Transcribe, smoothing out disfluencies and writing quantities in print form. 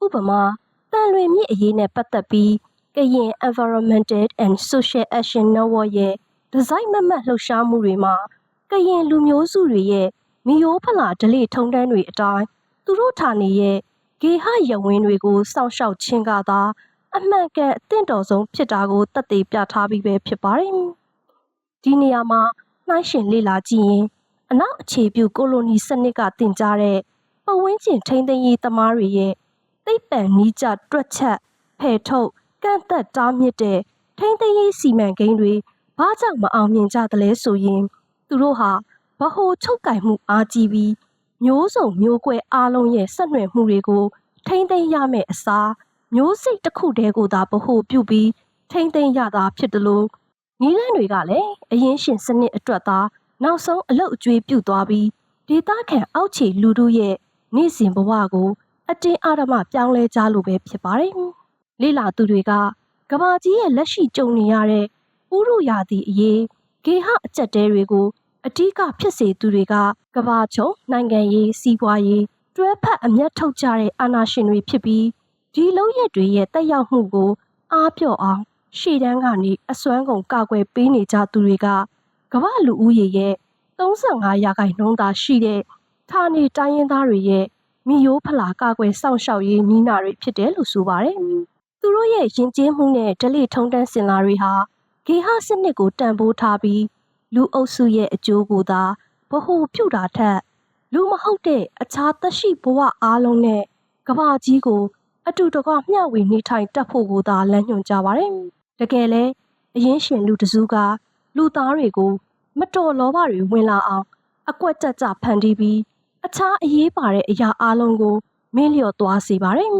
ဥပမာတန်လွင်မြစ်အရေးနဲ့ပတ်သက်ပြီးကရင် Environmental and Social Action Network ရဲ့ဒီဇိုင်းမတ်လှုပ်ရှားမှုတွေမှာကရင်လူမျိုးစုတွေရဲ့မီယိုးဖလာဓလေ့ထုံးတမ်းတွေအတိုင်းသူတို့ဌာနေရဲ့ဂေဟရဝင်းတွေကိုစောင့်ရှောက်ခြင်းကသာအမှန်ကန်အသင့်တော်ဆုံးဖြစ်တာကိုသက်သေပြထားပြီးပဲဖြစ်ပါတယ်။ဒီနေရာမှာနှိုင်းယှဉ်လေ့လာကြည့်ရင်အနောက်အခြေပြုကိုလိုနီစနစ်ကတင်ကြားတဲ့ပတ်ဝန်းကျင်ထိန်းသိမ်းရေးသမားတွေရဲ့သိပ္ပံနည်းကျတွက်ချက်ဖယ်ထုတ်ကန့်သက်တားမြစ်တဲ့ထိန်းသိမ်းရေးစီမံကိန်းတွေဘာကြောင့်မအောင်မြင်ကြသလဲဆိုရင်သူတို့ဟာဗဟိုချုပ်ကိုင်မှုအားကြီးပြီးမျိုးစုံမျိုးကွဲအားလုံးရဲ့ဆက်နွယ်မှုတွေကိုထိန်းသိမ်းရမယ့်အစားမျိုးစိတ်တစ်ခုတည်းကိုသာဗဟိုပြုပြီးထိန်းသိမ်းရတာဖြစ်တယ်လို့နည်းလမ်းတွေကလည်းအရင်ရှင်စနစ်အတွက်သာနောက်ဆုံးအလုတ်အကျွေးပြုသွားပြီးဒေသခံအောက်ခြေလူထုရဲ့နေ့စဉ်ဘဝကိုအတင်းအဓမ္မပြောင်းလဲကြလို့ပဲဖြစ်ပါတယ်။လေ့လာသူတွေကကမ္ဘာကြီးရဲ့လက်ရှိကြုံနေရတဲ့ဥရုရာသီအရေးဂေဟအကျက်တဲတွေကိုအဓိကဖြစ်စေသူတွေကကမ္ဘာချုံနိုင်ငံရေးစီးပွားရေးတွဲဖက်အမျက်ထုတ်ကြတဲ့အာဏာရှင်တွေဖြစ်ပြီးဒီလုံရက်တွေရဲ့တက်ရောက်မှုကိုအားပြော့အောင်ရှေ့တန်းကနေအစွမ်းကုန်ကာကွယ်ပေးနေကြသူတွေကကမ္ဘာလူဦးရေရဲ့35%သာရှိတဲ့ဌာနေတိုင်းရင်းသားတွေရဲ့မီယိုးဖလာကာကွယ်စောင့်ရှောက်ရေးနည်းနာတွေဖြစ်တယ်လို့ဆိုပါတယ်။သူတို့ရဲ့ယဉ်ကျေးမှုနဲ့ဓလေ့ထုံးတမ်းစင်လာတွေဟာဂေဟစနစ်ကိုတန်ဖိုးထားပြီးလူအုပ်စုရဲ့အကျိုးကိုသာဗဟိုပြုတာထက်လူမဟုတ်တဲ့အခြားသက်ရှိဘဝအားလုံးနဲ့ကမ္ဘာကြီးကိုအတူတကွမျှဝေနေထိုင်တတ်ဖို့ကိုသာလမ်းညွှန်ကြပါတယ်။တကယ်လဲအရင်ရှင်လူတစုကလူသားတွေကိုမတော်လောဘတွေဝင်လာအောင်အကွက်ကြကြဖန်တီးပြီးအခြားအရေးပါတဲ့အရာအလုံးကိုမင်းလျော့သွားစေပါတယ်